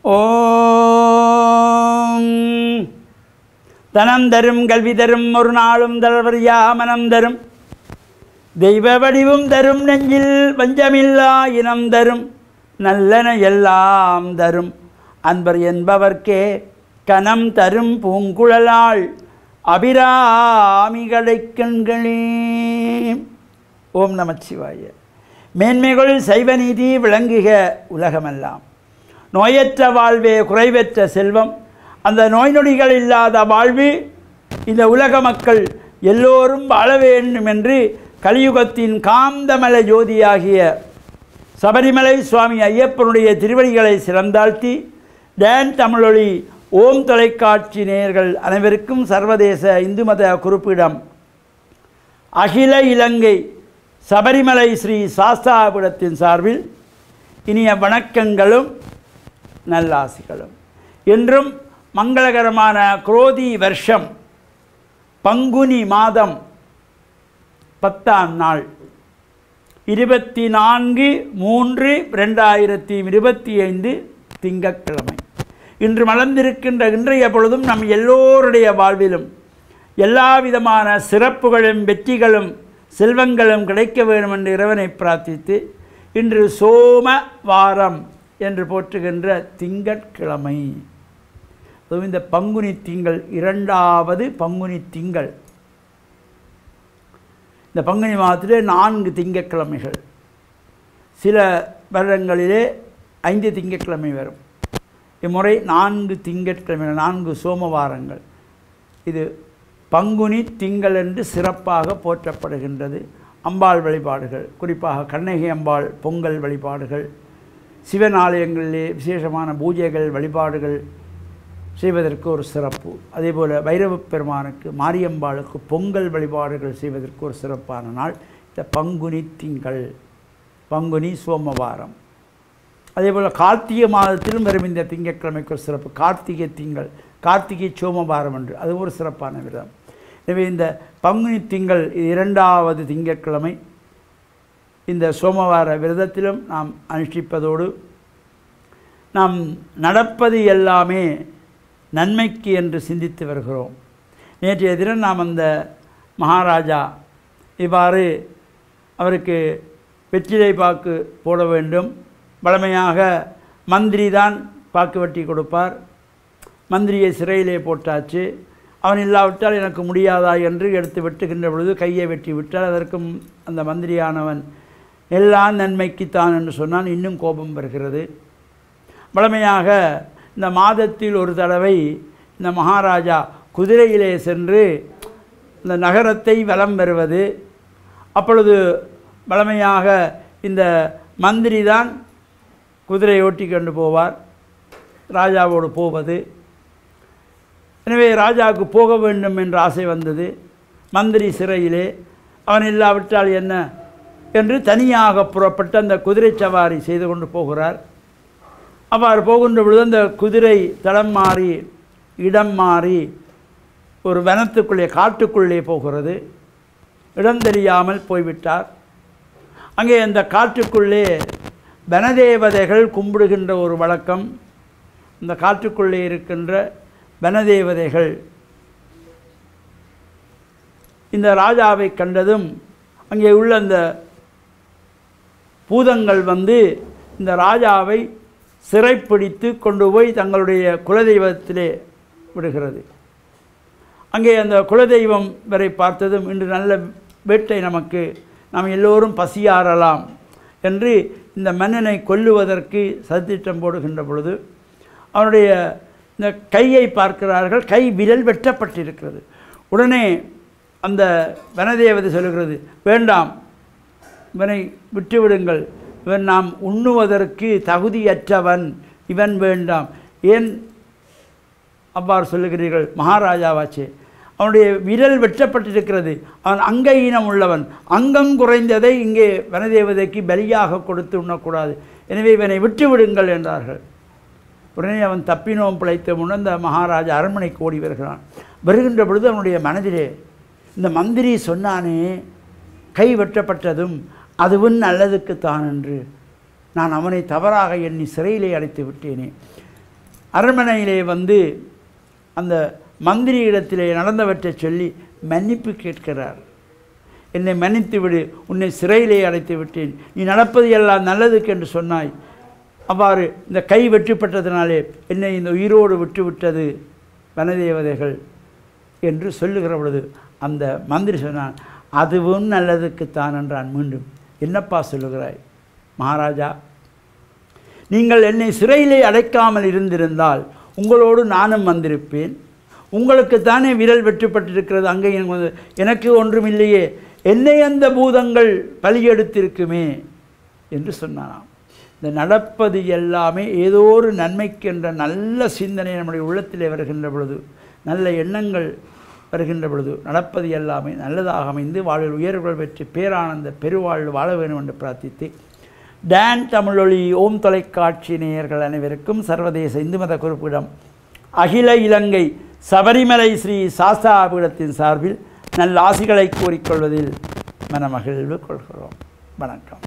ஓம் தனம் தரும் கல்வி தரும் ஒரு நாளும் தளர்வறியா மனம் தரும் தெய்வ வடிவும் தரும் நெஞ்சில் வஞ்சமில்லா இனம் தரும் நல்லன எல்லாம் தரும் அன்பர் என்பவர்க்கே கனம் தரும் பூங்குழலாள் அபிராமிகளை கண்களே. ஓம் நமச்சிவாய. மேன்மைகள் சைவ நீதி விளங்குக உலகமெல்லாம். நோயற்ற வாழ்வே குறைவற்ற செல்வம். அந்த நோய் நொடிகள் இல்லாத வாழ்வு இந்த உலக மக்கள் எல்லோரும் வாழ வேண்டும் என்று கலியுகத்தின் காந்தமல ஜோதியாகிய சபரிமலை சுவாமி ஐயப்பனுடைய திருவடிகளை சிறந்தாழ்த்தி டேன் தமிழொலி ஓம் தொலைக்காட்சி நேயர்கள் அனைவருக்கும் சர்வதேச இந்து மத குறிப்பிடம் அகில இலங்கை சபரிமலை ஸ்ரீ சாஸ்தாபுரத்தின் சார்பில் இனிய வணக்கங்களும் நல்லாசிகளும். என்றும் மங்களகரமான குரோதி வருஷம் பங்குனி மாதம் 10ஆம் நாள் 24/3/2025 திங்கட்கிழமை. இன்று மலர்ந்திருக்கின்ற இன்றைய பொழுதும் நம் எல்லோருடைய வாழ்விலும் எல்லா விதமான சிறப்புகளும் வெற்றிகளும் செல்வங்களும் கிடைக்க வேண்டும் என்று இறைவனை பிரார்த்தித்து இன்று சோம வாரம் என்று போற்றுகின்ற திங்கட்கிழமை. அதுவும் இந்த பங்குனி திங்கள் 2வது பங்குனி திங்கள். இந்த பங்குனி மாதத்திலே 4 திங்கட்கிழமைகள். சில வருடங்களிலே 5 திங்கட்கிழமை வரும். இம்முறை 4 திங்கட்கிழமைகள், 4 சோமவாரங்கள். இது பங்குனி திங்கள் என்று சிறப்பாக போற்றப்படுகின்றது. அம்பாள் வழிபாடுகள், குறிப்பாக கண்ணகி அம்பாள் பொங்கல் வழிபாடுகள், சிவன் ஆலயங்களிலே விசேஷமான பூஜைகள் வழிபாடுகள் செய்வதற்கு ஒரு சிறப்பு. அதேபோல் பைரவ பெருமானுக்கு மாரியம்பாளுக்கு பொங்கல் வழிபாடுகள் செய்வதற்கு ஒரு சிறப்பான நாள் இந்த பங்குனி திங்கள், பங்குனி சோமவாரம். அதேபோல் கார்த்திகை மாதத்திலும் வரும் இந்த திங்கட்கிழமைக்கு ஒரு சிறப்பு. கார்த்திகை திங்கள், கார்த்திகை சோமவாரம் என்று அது ஒரு சிறப்பான விரதம். எனவே இந்த பங்குனி திங்கள் 2வது திங்கட்கிழமை இந்த சோமவார விரதத்திலும் நாம் அனுஷ்டிப்பதோடு நாம் நடப்பது எல்லாமே நன்மைக்கு என்று சிந்தித்து வருகிறோம். நேற்றைய தினம் நாம் அந்த மகாராஜா இவ்வாறு அவருக்கு வெற்றிலை பாக்கு போட வேண்டும். வழமையாக மந்திரி தான் பாக்கு வெட்டி கொடுப்பார். மந்திரியை சிறையிலே போட்டாச்சு. அவன் இல்லாவிட்டால் எனக்கு முடியாதா என்று எடுத்து வெட்டுகின்ற பொழுது கையை வெட்டி விட்டால் அதற்கும் அந்த மந்திரியானவன் எல்லாம் நன்மைக்குத்தான் என்று சொன்னான். இன்னும் கோபம் வருகிறது. வழமையாக இந்த மாதத்தில் ஒரு தடவை இந்த மகாராஜா குதிரையிலே சென்று இந்த நகரத்தை வலம் வருவது. அப்பொழுது வழமையாக இந்த மந்திரி தான் குதிரை ஓட்டி கொண்டு போவார், ராஜாவோடு போவது. எனவே ராஜாவுக்கு போக வேண்டும் என்ற ஆசை வந்தது. மந்திரி சிறையிலே, அவன் இல்லாவிட்டால் என்ன என்று தனியாக புறப்பட்டு அந்த குதிரை சவாரி செய்து கொண்டு போகிறார். அவ்வாறு போகின்ற பொழுது அந்த குதிரை தடம் மாறி இடம் மாறி ஒரு வனத்துக்குள்ளே காட்டுக்குள்ளே போகிறது. இடம் தெரியாமல் போய்விட்டார். அங்கே அந்த காட்டுக்குள்ளே வனதேவதைகள் கும்பிடுகின்ற ஒரு வழக்கம். இந்த காட்டுக்குள்ளே இருக்கின்ற வனதேவதைகள் இந்த ராஜாவை கண்டதும் அங்கே உள்ள அந்த பூதங்கள் வந்து இந்த ராஜாவை சிறைப்பிடித்து கொண்டு போய் தங்களுடைய குலதெய்வத்திலே விடுகிறது. அங்கே அந்த குலதெய்வம் வரை பார்த்ததும் இன்று நல்ல வேட்டை, நமக்கு நாம் எல்லோரும் பசியாறலாம் என்று இந்த மன்னனை கொல்லுவதற்கு சதித்திட்டம் போடுகின்ற பொழுது அவனுடைய இந்த கையை பார்க்கிறார்கள். கை விரல் வெட்டப்பட்டிருக்கிறது. உடனே அந்த வனதேவதை சொல்லுகிறது, வேண்டாம், இவனை விட்டுவிடுங்கள், இவன் நாம் உண்ணுவதற்கு தகுதியற்றவன், இவன் வேண்டாம். ஏன் அவ்வாறு சொல்லுகிறீர்கள்? மகாராஜாவாச்சே, அவனுடைய விரல் வெட்டப்பட்டிருக்கிறது, அவன் அங்கஈனம் உள்ளவன், அங்கம் குறைந்ததை இங்கே வனதேவதைக்கு பலியாக கொடுத்து உண்ணக்கூடாது, எனவே இவனை விட்டுவிடுங்கள் என்றார்கள். உடனே அவன் தப்பினோம் பிழைத்த முன் அந்த மகாராஜா அரண்மனைக்கு ஓடி வருகிறான். வருகின்ற பொழுது அவனுடைய மனதிலே இந்த மந்திரி சொன்னானே, கை வெட்டப்பட்டதும் அதுவும் நல்லதுக்குத்தான் என்று நான் அவனை தவறாக எண்ணி சிறையிலே அடைத்து விட்டேனே, அரண்மனையிலே வந்து அந்த மந்திரி இடத்திலே நடந்தவற்றை சொல்லி மன்னிப்பு கேட்கிறார். என்னை மன்னித்து விடு, உன்னை சிறையிலே அடைத்து விட்டேன், நீ நடப்பது எல்லாம் நல்லதுக்கு என்று சொன்னாய், அவ்வாறு இந்த கை வெற்றிப்பட்டதினாலே என்னை இந்த உயிரோடு விட்டுவிட்டது வனதேவதைகள் என்று சொல்லுகிற பொழுது அந்த மந்திரி சொன்னான், அதுவும் நல்லதுக்குத்தான் என்றான். மீண்டும், என்னப்பா சொல்லுகிறாய் மகாராஜா, நீங்கள் என்னை சிறையிலே அடைக்காமல் இருந்திருந்தால் உங்களோடு நானும் வந்திருப்பேன், உங்களுக்குத்தானே விரல் வெட்டுப்பட்டிருக்கிறது, அங்கே எனக்கு ஒன்றுமில்லையே, என்னை அந்த பூதங்கள் பலியெடுத்திருக்குமே என்று சொன்னானாம். இந்த நடப்பது எல்லாமே ஏதோ ஒரு நன்மைக்கென்ற நல்ல சிந்தனை நம்முடைய உள்ளத்திலே வருகின்ற பொழுது, நல்ல எண்ணங்கள் வருகின்ற பொழுது நடப்பது எல்லாமே நல்லதாக அமைந்து வாழ்வில் உயர்வுகள் பெற்று பேரானந்த பெருவாழ்வு வாழ வேண்டும் என்று பிரார்த்தித்து, டான் தமிழொலி ஓம் தொலைக்காட்சி நேயர்கள் அனைவருக்கும் சர்வதேச இந்து மத குறிப்பிடம் அகில இலங்கை சபரிமலை ஸ்ரீ சாஸ்தாபீடத்தின் சார்பில் நல்ல ஆசிகளை கூறிக்கொள்வதில் மனமகிழ்வு கொள்கிறோம். வணக்கம்.